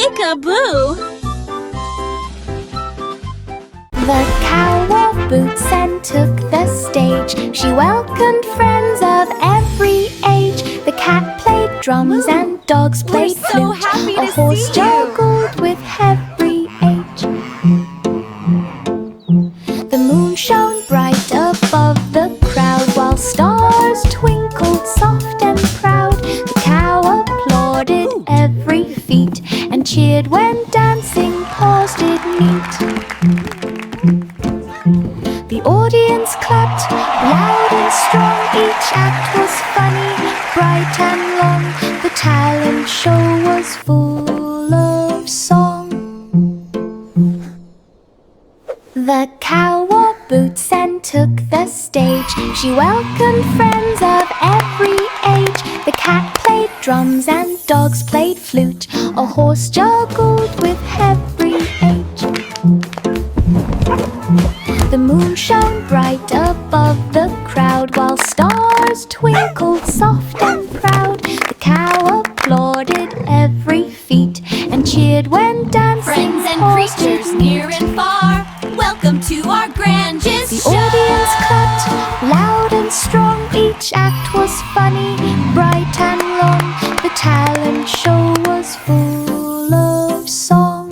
Peek-a-boo! The cow wore boots and took the stage. She welcomed friends of every age. The cat played drums and dogs played so flute. happy A to horse see you. juggled with every age. The moon shone bright above the crowd, while stars twinkled soft and proud. The cow applauded every feat and cheered when dancing paws did meet. The audience clapped loud and strong. Each act was funny, bright and long. The talent show was full of song. The cow wore boots and took the stage. She welcomed friends of every age. The cat played drums and dogs played flute. A horse juggled with every age. The moon shone bright above the crowd, while stars twinkled soft and proud. The cow applauded every feat and cheered when dancing. Friends and paws did creatures meet. near and far, welcome to our grand gist The show! audience clapped loud and strong. Each act was funny, bright and long. The talent show was full of song.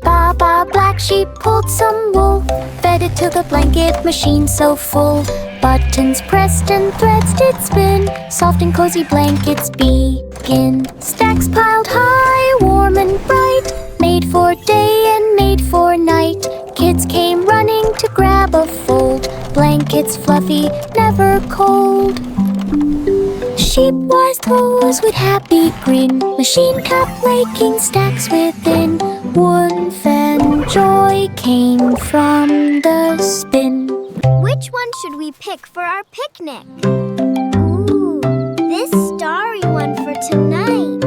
Baba Black Sheep pulled some wool, fed it to the blanket machine so full. Buttons pressed and threads did spin, soft and cozy blankets begin. Stacks piled high, warm and bright, made for day and made for night. Kids came running to grab a fold, blankets fluffy, never cold. Sheep wise toes with happy grin, machine kept making stacks within. Warmth and joy came from the spin. Which one should we pick for our picnic? Ooh, this starry one for tonight.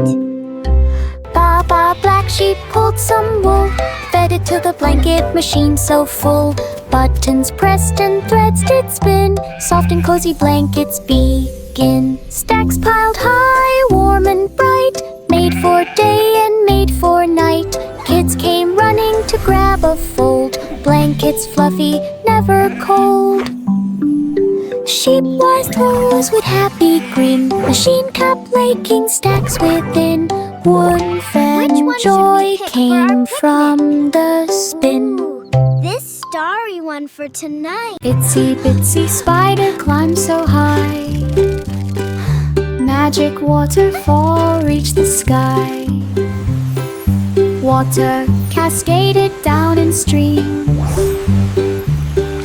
Baba Black Sheep pulled some wool, fed it to the blanket machine so full. Buttons pressed and threads did spin, soft and cozy blankets begin. Stacks piled high, warm and bright, made for day and made for night. Kids came running to grab a fold, blankets fluffy, never cold. Sheep wise toes with happy grin, machine kept making stacks within. Warmth Which and one should joy we pick for our came picnic? from the spin. Ooh, this starry one for tonight. Itsy bitsy spider climbed so high, magic waterfall reached the sky. Water cascaded down in streams,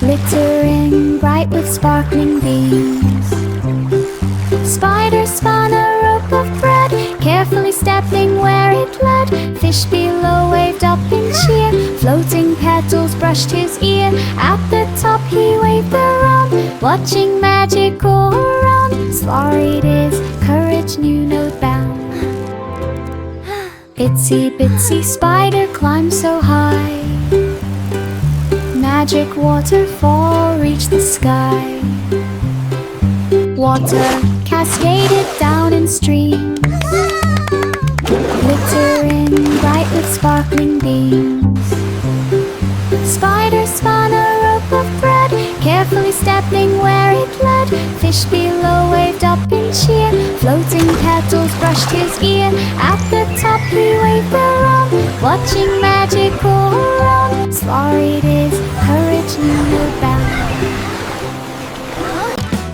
glittering bright with sparkling beams. Spider spun a rope of thread, carefully stepping where it led. Fish below waved up in cheer, floating petals brushed his ear. At the top he waved the rod, watching magic go around. Slurried his courage knew no bound. Itsy bitsy spider climbed so high, magic waterfall reached the sky. Water cascaded down in streams, glittering bright with sparkling beams. Spider spun a rope of thread, carefully stepping where it led. Fish below waved up in cheer, floating petals brushed his ear. At the top he waved the rod, watching magic go around. Slurried his courage knew no bound.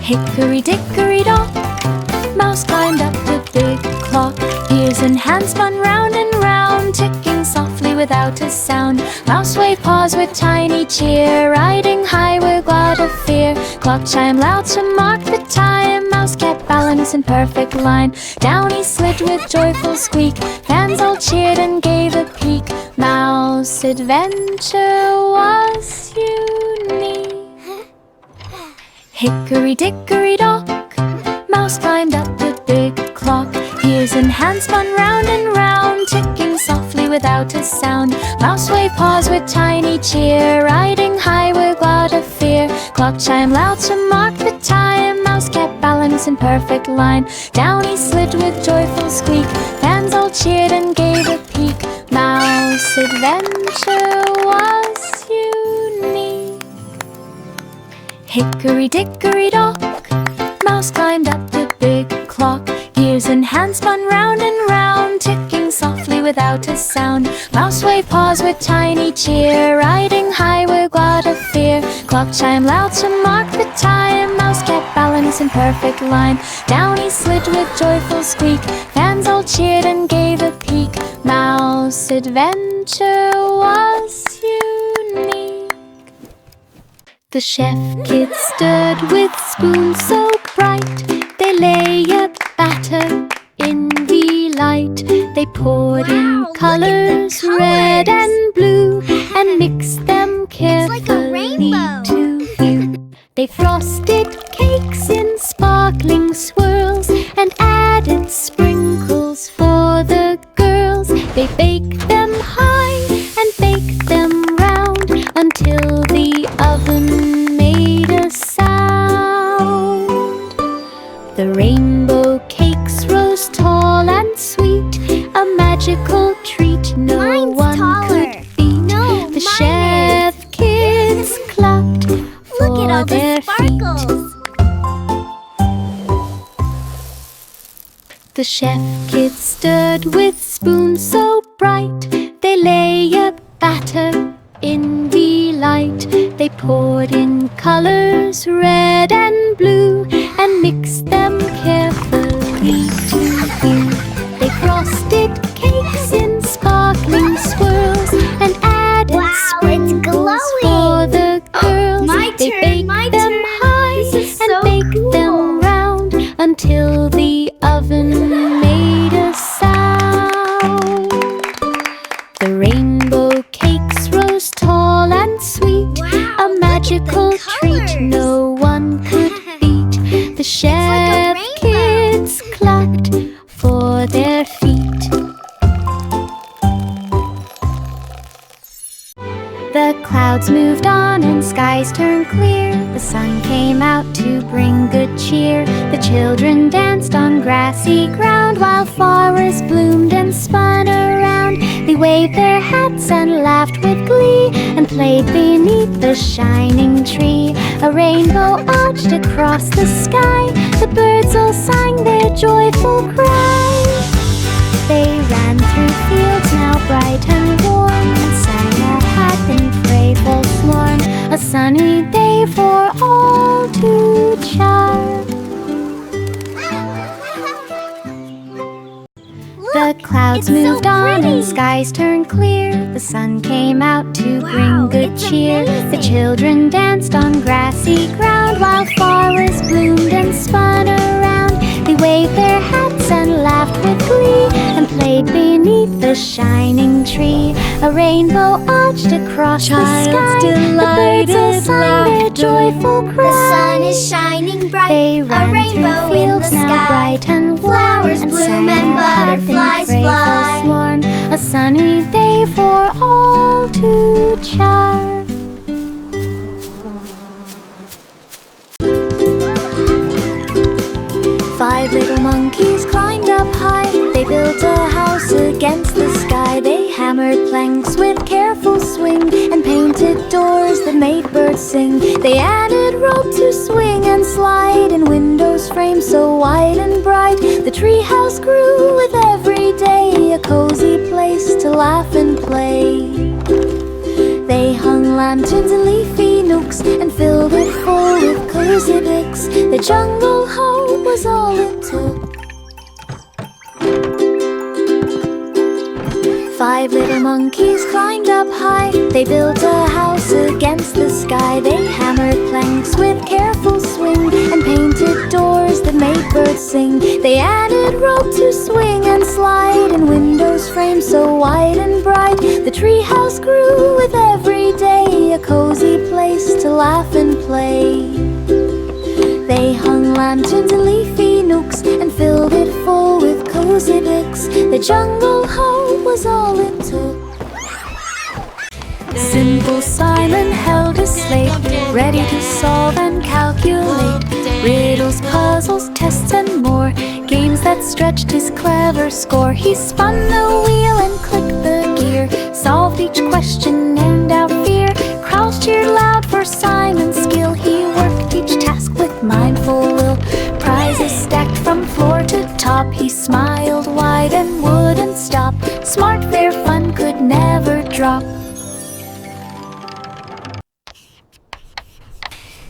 Hickory dickory dock, mouse climbed up the big clock. Ears and hands spun round and round, ticking softly without a sound. Mouse waved paws with tiny cheer, riding high with glad of fear. Clock chimed loud to mark the time, mouse kept balance in perfect line. Down he slid with joyful squeak, fans all cheered and gave a peek. Mouse adventure was unique. Hickory dickory dock, mouse climbed up the big clock. Ears and hands spun round and round, ticking softly without a sound. Mouse waved paws with tiny cheer, riding high with glad of fear. Clock chimed loud to mark the time, mouse kept balance balance in perfect line. Down he slid with joyful squeak. Fans all cheered and gave a peek. Mouse adventure was unique. Hickory-dickory-dock, Mouse climbed up the big clock. Ears and hands spun round and round, ticking softly without a sound. Mouse waved paws with tiny cheer, riding high without a fear. Clock chime loud to mark the time. Mouse kept balance in perfect line. Down he slid with joyful squeak. Fans all cheered and gave a peek. Mouse adventure was unique. The chef kids stirred with spoons so bright. They lay a batter in delight. They poured in colors, red and blue, and mixed them carefully to view. They frosted cakes in sparkling swirls and added sprinkles for the girls. They baked them high and baked them round until the oven made a sound. The rainbow cakes rose tall and sweet, a magical treat no one could beat. The chef kids clapped for their feet. The chef kids stirred with spoons so bright. They lay a batter in delight. They poured in colors, red and blue, and mixed them carefully to view. They frosted cakes in sparkling swirls and added sprinkles for the girls. They baked them high and baked them round until the oven made a sound. The rainbow cakes rose tall and sweet, a magical treat no one could beat. The chef kids clapped for their feet. The clouds moved on and skies turned clear. The sun came out to bring good cheer. The children danced on grassy ground while flowers bloomed and spun around. They waved their hats and laughed with glee and played beneath the shining tree. A rainbow arched across the sky. The birds all sang their joyful cry. They ran through fields now bright and warm and sang a happy playful swarm. A sunny day for all to charm. The clouds moved on and skies turned clear. The sun came out to bring good cheer. The children danced on grassy ground while flowers bloomed and spun around. They waved their hats and laughed with glee and played beneath the shining tree. A rainbow arched across the sky. The birds all sang their joyful cry. The sun is shining bright. They ran a rainbow through fields in the now sky. bright and warm, Flowers and bloom sang and a happy butterflies playful fly. swarm. A sunny day for all to charm. Five little monkeys climbed up high. They built a house against the sky. They hammered planks with careful swing and painted doors that made birds sing. They added rope to swing and slide and windows framed so wide and bright. The treehouse grew with every day, a cozy place to laugh and play. They hung lanterns in leafy nooks and filled it full with cozy books. The jungle home was all it took. Five little monkeys climbed up high. They built a house against the sky. They hammered planks with careful swing and painted doors that made birds sing. They added rope to swing and slide and windows framed so wide and bright. The treehouse grew with every day, a cozy place to laugh and play. They hung lanterns in leafy nooks and filled it full with cozy books. The jungle home was all it took. Simple Simon held his slate, ready to solve and calculate riddles, puzzles, tests stretched his clever score. He spun the wheel and clicked the gear, solved each question and without fear. Crowds cheered loud for Simon's skill. He worked each task with mindful will. Prizes stacked from floor to top. He smiled wide and wouldn't stop. Smart, fair fun could never drop.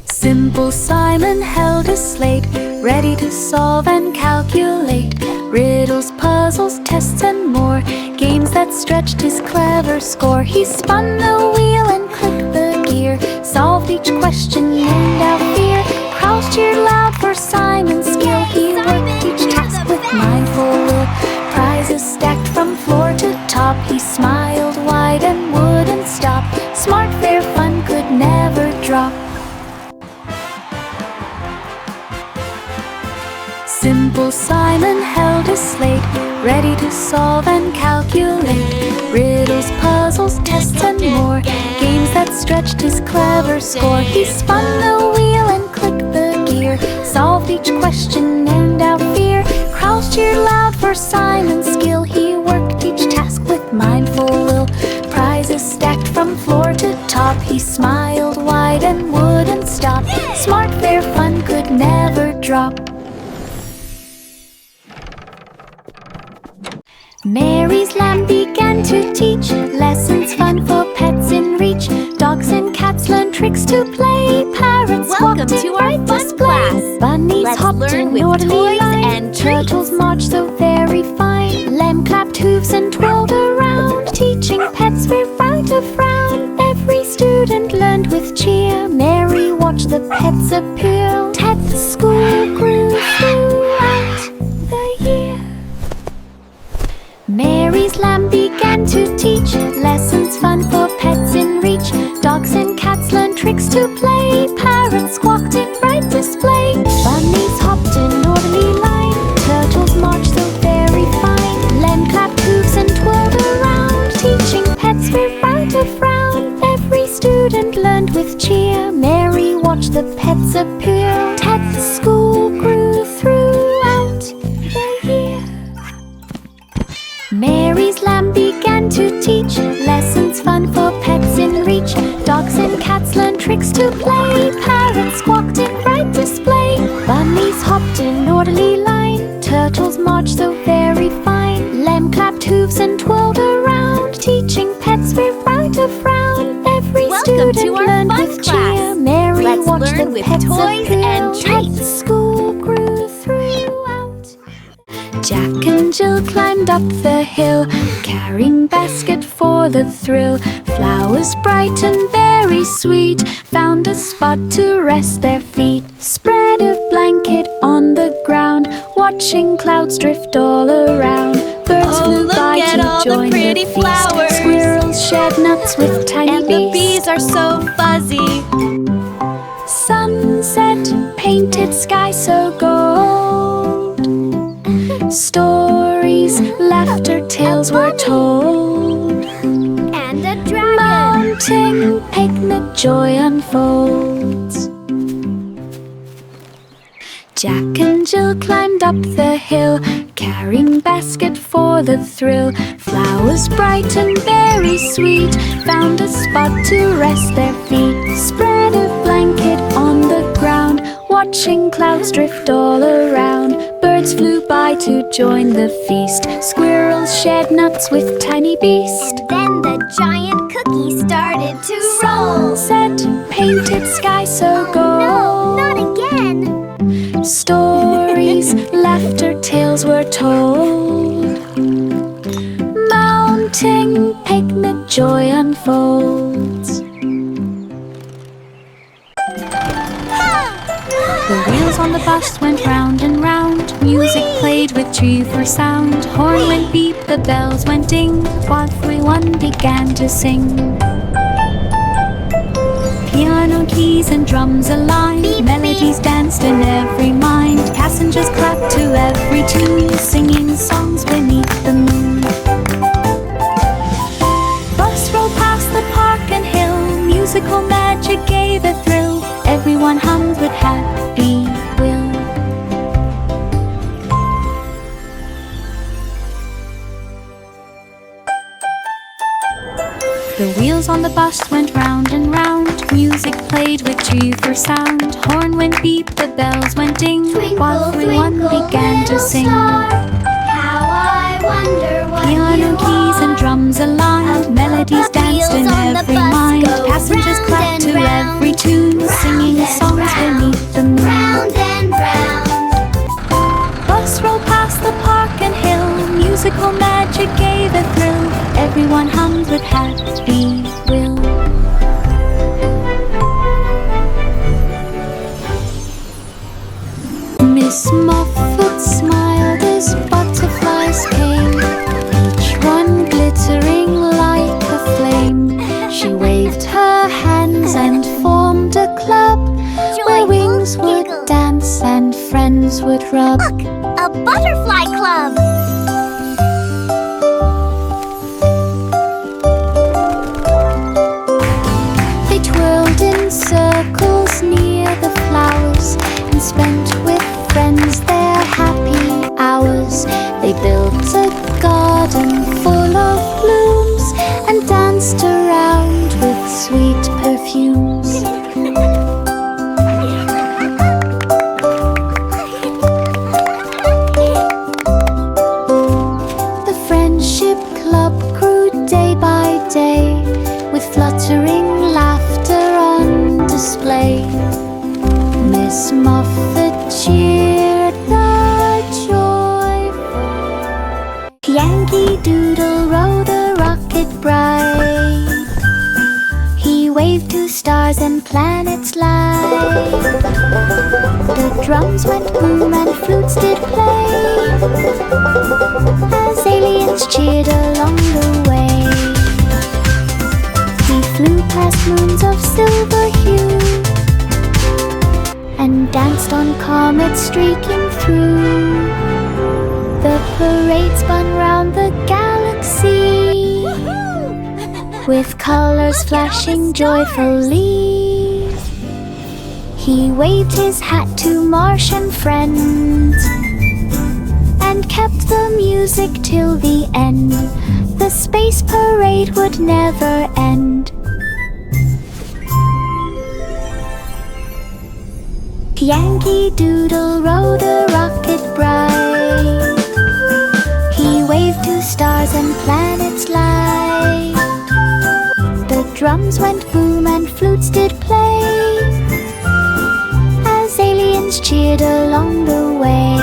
Simple Simon held a slate, ready to solve and calculate riddles, puzzles, tests, and more. Games that stretched his clever score. He spun the wheel and clicked the gear, solved each question without fear. Crowds cheered loud for Simon's skill. He worked each task with mindful will. Prizes stacked from floor to top. He smiled wide and wouldn't stop. Smart, fair fun could never drop. Simple Simon held a slate, ready to solve and calculate riddles, puzzles, tests, and more. Games that stretched his clever score. He spun the wheel and clicked the gear, solved each question and without fear. Crowds cheered loud for Simon's skill. He worked each task with mindful will. Prizes stacked from floor to top. He smiled wide and wouldn't stop. Smart, fair fun could never drop. Mary's lamb began to teach lessons fun for pets in reach. Dogs and cats learn tricks to play. Parrots Welcome walked to in our bright fun display. class. Bunnies Let's hopped learn in with orderly toys line. and Turtles treats. marched so very fine. Lamb clapped hooves and twirled around, teaching pets without a frown. Every student learned with cheer. Mary watched the pets appear. Ted's school grew throughout the year. Mary's lamb began to teach lessons fun for pets in reach. Dogs and cats learned tricks to play. Parrots squawked in bright display. Bunnies hopped in orderly line. Turtles marched so very fine. Lamb clapped hooves and twirled around, teaching pets without a frown. Every student learned with cheer. Mary watched the pets appear. Ted's school grew throughout the year. Mary's lamb began to teach lessons fun for pets in reach. Dogs and cats learned tricks to play. Parrots squawked in bright display. Bunnies hopped in orderly line. Turtles marched so very fine. Lamb clapped hooves and twirled around, teaching pets without a frown. Every Welcome student to our learned fun with class. cheer. Mary Let's watched learn the with pets toys appear. and treats. Ted's school grew throughout. Jack and Jill climbed up the hill, carrying basket for the thrill. Flowers bright and very sweet found a spot to rest their feet. Spread a blanket on the ground, watching clouds drift all around. Birds flew look by at to all the join pretty the feast. flowers. Squirrels shed nuts with tiny And the bees are so fuzzy. Sunset painted sky so gold. Stories, laughter, tales were told. And a dragon. Mounting picnic, joy unfolds. Jack and Jill climbed up the hill, carrying basket for the thrill. Flowers bright and very sweet found a spot to rest their feet. Spread a blanket on the ground, watching clouds drift all around. Birds flew by to join the feast. Squirrels shared nuts with tiny beast. And then the giant cookie started to roll. Sunset painted sky so gold. No, not again. Stories, laughter, tales were told. Mounting picnic, joy unfolds. The wheels on the bus went round and round. Music played with cheerful sound. Horn went beep, the bells went ding, while everyone began to sing. Piano, keys, and drums aligned. Beep, Melodies danced in every mind. Passengers clapped to every tune, singing songs beneath the moon. Bus rolled past the park and hill. Musical magic gave a thrill. Everyone hummed with happy will. wheels on the bus went round and round. Music played with G for sound. Horn went beep, the bells went ding, while everyone began to sing. How I wonder what Piano keys and drums aligned, melodies danced in every mind. Passengers clapped to every tune, singing songs beneath the moon. Round and round. Bus rolled past the park and hill, musical magic gave a thrill. Everyone hummed with happy will. Miss Muffet smiled as butterflies came, each one glittering like a flame. She waved her hands and formed a club, where wings would dance and friends would rub. Look, a butterfly club. They twirled in circles near the flowers and spent with friends their happy hours. They built a garden full of blooms and danced around with sweet perfumes. The Friendship Club grew day by day, with fluttering laughter on display. Miss Muffet cheered the joyful. Yankee Doodle rode a rocket bright. He waved to stars and planets light. The drums went boom and flutes did play, as aliens cheered along the way. He flew past moons of silver hue and danced on comets streaking through. The parade spun round the galaxy, with colors flashing joyfully. He waved his hat to Martian friends and kept the music till the end. The space parade would never end. Yankee Doodle rode a rocket bright. He waved to stars and planets light. The drums went boom and flutes did play, as aliens cheered along the way.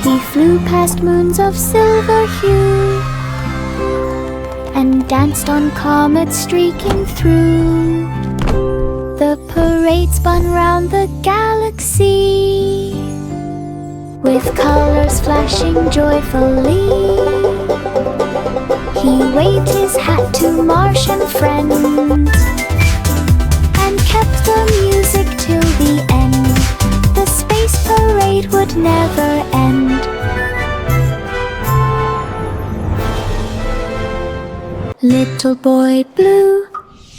He flew past moons of silver hue and danced on comets streaking through. The parade spun round the galaxy, with colors flashing joyfully. He waved his hat to Martian friends and kept the music till the end. The space parade would never end. Little boy Blue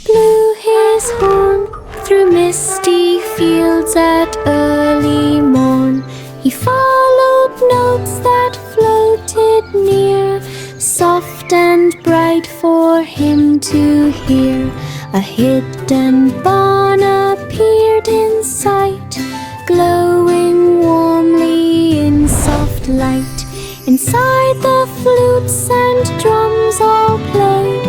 blew his horn through misty fields at early morn. He followed notes that floated near, soft and bright for him to hear. A hidden barn appeared in sight, glowing warmly in soft light. Inside the flutes and drums all played,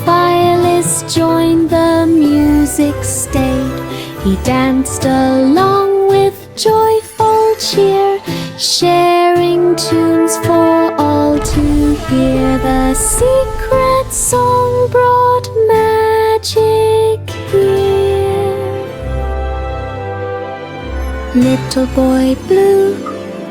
violins joined, the music stayed. He danced along with joyful cheer, sharing tunes for all to hear. The secret song brought magic here. Little boy Blue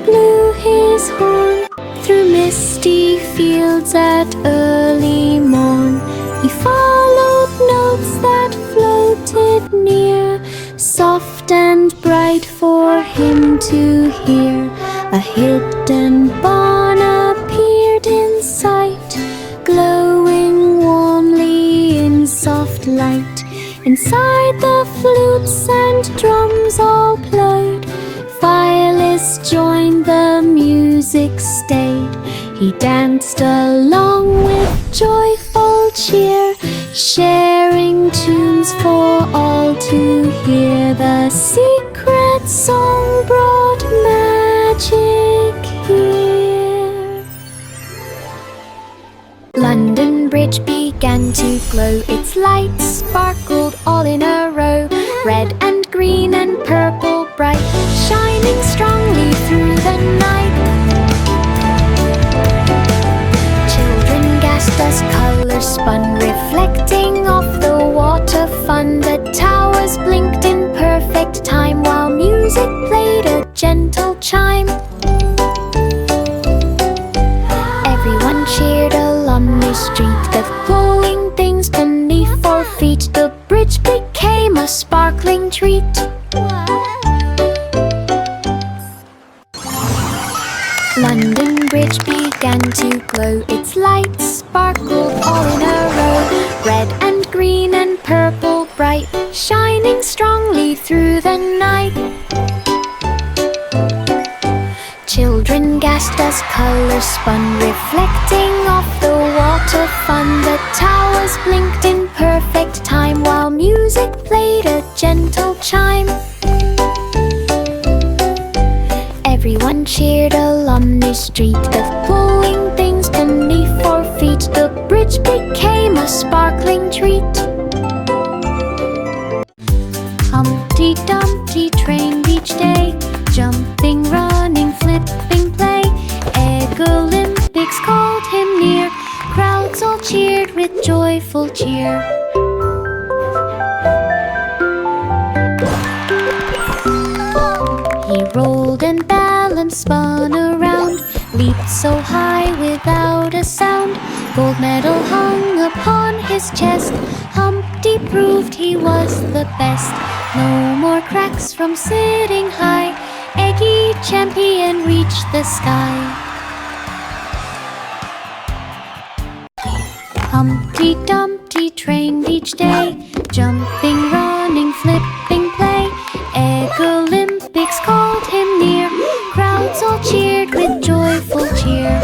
blew his horn through misty fields at early morn. He followed notes that floated near, soft and bright for him to hear. A hidden barn appeared in sight, glowing warmly in soft light. Inside the flutes and drums all played, violins joined, the music stayed. He danced along with joyful cheer, sharing tunes for all to hear. The secret song brought magic here. London Bridge began to glow, its lights sparkled all in a row, red and green and purple bright, shining strongly through the night. Children gasped as colors spun, reflecting off the water fun. The towers blinked in perfect time, while music played a gentle chime. Everyone cheered along the street, the glowing things beneath 4 feet. The bridge became a sparkling treat. London Bridge began to glow, its lights sparkled all in a row, red and green and purple bright, shining strongly through the night. Children gasped as colors spun, reflecting off the water fun. The towers blinked in perfect time, while music played a gentle chime. Everyone cheered along the street, the glowing things beneath 4 feet. The bridge became a sparkling treat. Humpty Dumpty trained each day, jumping, running, flipping, play. Egg Olympics called him near, crowds all cheered with joyful cheer. He rolled and balanced, spun around, leaped so high without a sound. Gold medal hung upon his chest, Humpty proved he was the best. No more cracks from sitting high, Eggy champion reached the sky. Humpty Dumpty trained each day, jumping, running, flipping, play. Egg Olympics called him near, crowds all cheered with joyful cheer.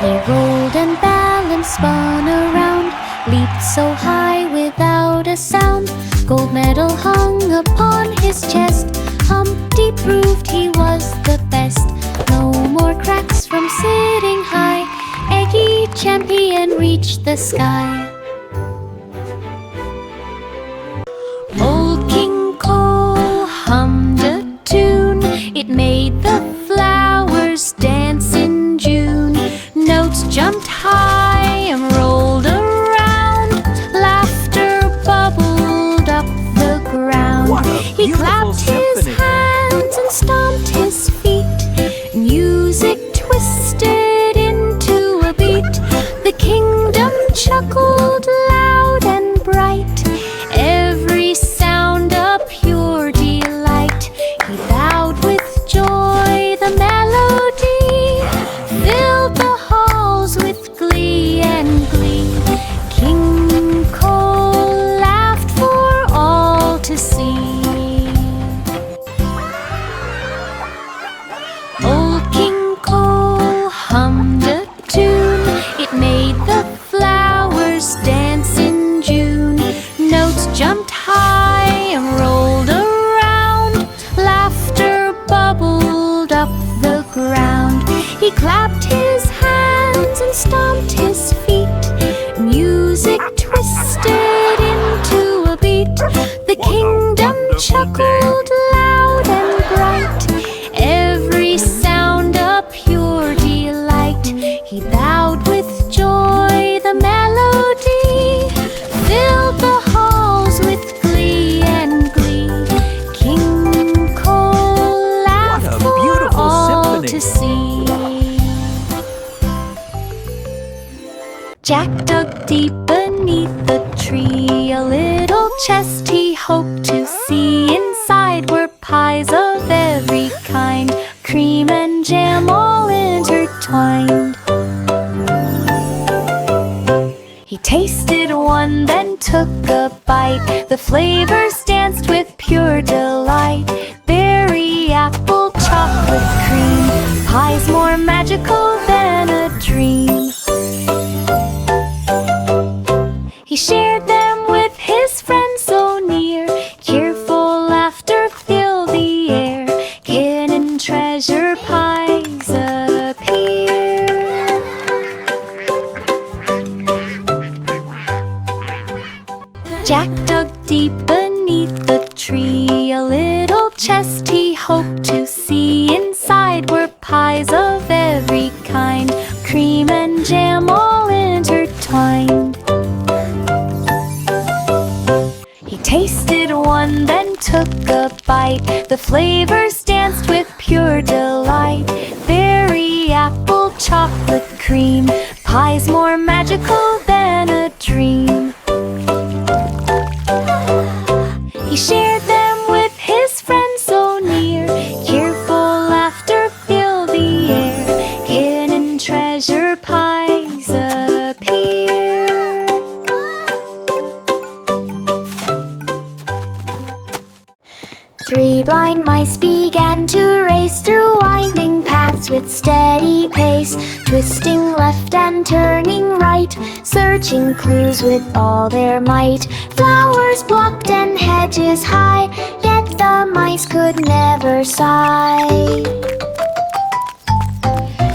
He rolled and balanced, spun around, leaped so high without a sound. Gold medal hung upon his chest, Humpty proved he was the best. No more cracks from sitting high, Eggy champion reached the sky. Old King Cole hummed a tune, it made the flowers dance in June. Notes jumped high and rolled around, laughter bubbled up the ground. He clapped his hands and stomped his feet, music twisted into a beat. The kingdom chuckled loud and bright, every sound a pure delight. He bowed with joy, the melody filled the halls with glee and glee. King Cole laughed for all to see. Old King Cole hummed a tune, it made the flowers dance in June. Notes jumped high and rolled around, laughter bubbled up the ground. He clapped his hands and stomped his feet, music twisted into a beat. The kingdom chuckled loud and bright, every sound a pure delight. He bowed with joy, the melody filled the halls with glee and glee. King Cole laughed for all to see. Jack dug deep beneath the tree, a little chest he hoped to see. Inside were pies of every kind, cream and jam all intertwined. He tasted one, then took a bite, the flavors danced with pure delight. Berry, apple, chocolate cream, pies more magical than a dream. He shared them with his friends so near. Cheerful laughter filled the air. Hidden treasure pies appear. Jack dug deep beneath the tree. A little chest he hoped to see. Inside were pies of every kind, cream and jam all intertwined. He tasted one, then took a bite. The flavors danced with pure delight. Berry, apple, chocolate, cream, pies more magical than a dream. He shared them with his friends so near. Cheerful laughter filled the air. Hidden treasure pies appear. 3 blind mice began to race through winding paths with steady pace, twisting left and turning right, searching clues with all their might. Flowers blocked and hedges high, yet the mice could never sigh.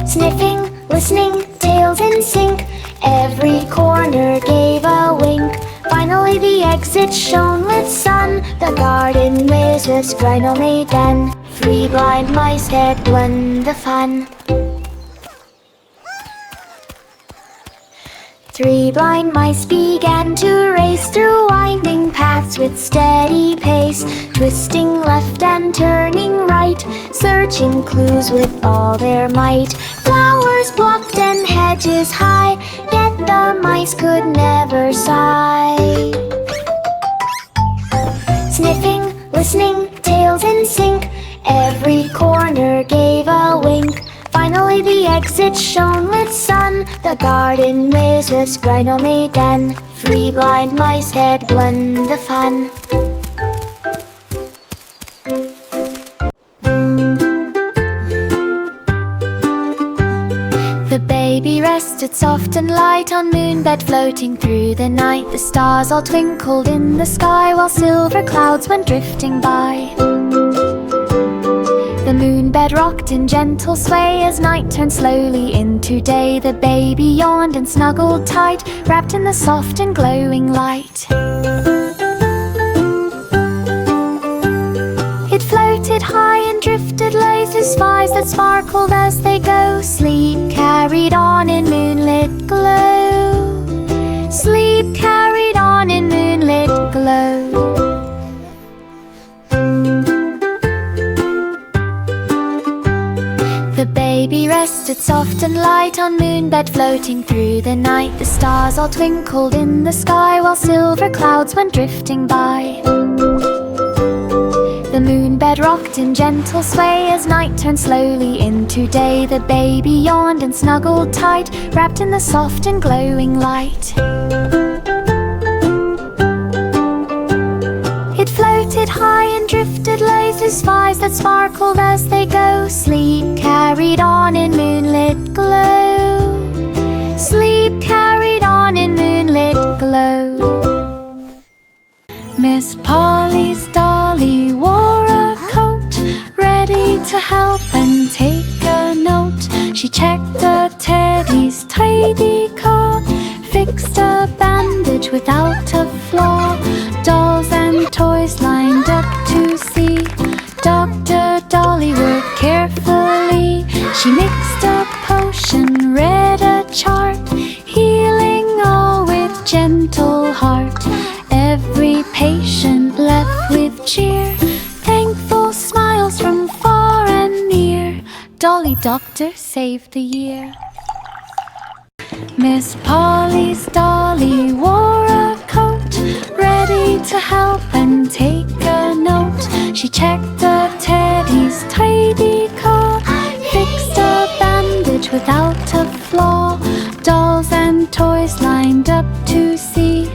Sniffing, listening, tails in sync, every corner gave a wink. Finally the exit shone with sun. The garden maze was finally done. 3 blind mice had won the fun. 3 blind mice began to race through winding paths with steady pace, twisting left and turning right, searching clues with all their might. Flowers blocked and hedges high, yet the mice could never sigh. Sniffing, listening, tails in sync, every corner gave a wink. Finally the exit shone with sun. The garden maze was finally done. 3 blind mice had won the fun. The baby rested soft and light on moonbed floating through the night. The stars all twinkled in the sky while silver clouds went drifting by. The moonbed rocked in gentle sway as night turned slowly into day. The baby yawned and snuggled tight, wrapped in the soft and glowing light. It floated high and drifted low through skies that sparkled as they go. Sleep carried on in moonlit glow. Sleep carried on in moonlit glow. The baby rested soft and light on moonbed floating through the night. The stars all twinkled in the sky while silver clouds went drifting by. The moonbed rocked in gentle sway as night turned slowly into day. The baby yawned and snuggled tight, wrapped in the soft and glowing light. It floated high and drifted low through skies that sparkled as they go. Sleep carried on in moonlit glow. Sleep carried on in moonlit glow. Miss Polly's dolly wore a coat, ready to help and take a note. She checked the teddy's tidy coat, fixed a bandage without a flaw. Dolls and toys lined up to see Dr. Dolly work carefully. She mixed a potion, read a chart, healing all with gentle heart. Every patient left with cheer, thankful smiles from far and near. Dolly Doctor saved the year. Miss Polly's dolly wore a coat, ready to help and take a note. She checked the teddy's tidy coat, fixed a bandage without a flaw. Dolls and toys lined up to see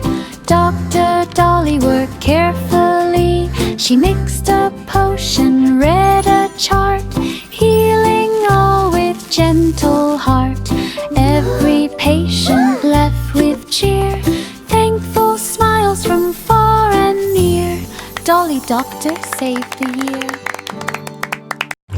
Dr. Dolly worked carefully. She mixed a potion, read a chart, healing all with gentle heart. Every patient left with cheer, thankful smiles from far and near. Dolly Doctor saved the year.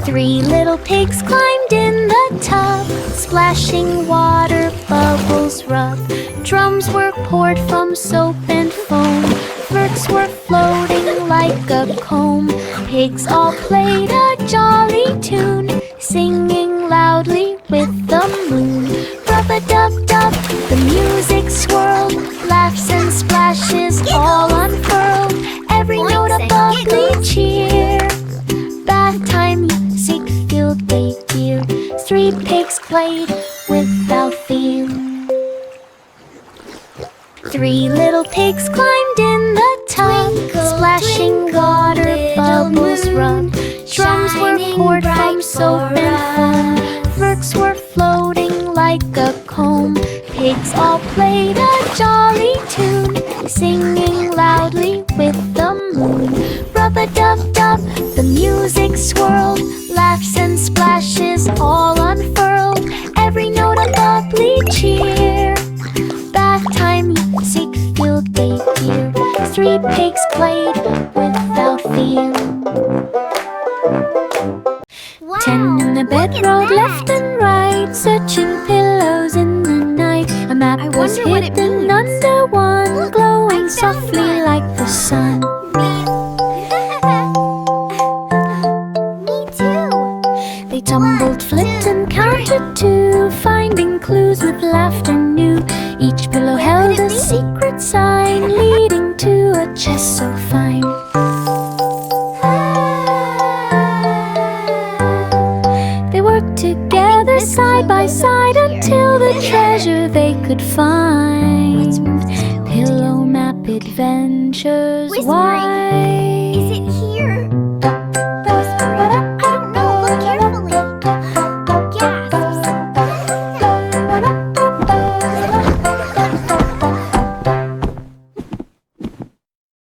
3 little pigs climbed in the tub, splashing water, bubbles rub. Drums were poured from soap and foam, flirts were floating like a comb. Pigs all played a jolly tune, singing loudly with the moon. Rub-a-dub-dub, the music swirled, laughs and splashes all unfurled. Every note a bubbly cheer. Bath time music filled the year. 3 pigs played without fear. 3 little pigs climbed in the tub, splashing water, bubbles rub. Drums were poured from soap and foam, flirts were floating like a comb. Pigs all played a jolly tune, singing loudly with the moon. Rub-a-dub-dub, the music swirled, laughs and splashes all unfurled. Every note a bubbly cheer. Bath time music filled the year. 3 pigs played without fear. Wow. 10 in the bed rolled left and right, searching pillows in the night. A map was wonder what it hidden means. under one, Look, glowing I found softly one. like the sun. Me too. They tumbled, flipped and counted 2, finding clues with laughter new. Each pillow held a secret sign, leading to a chest so fine. They worked together side by side until the treasure they could find. Pillow map adventures Whispering. wide.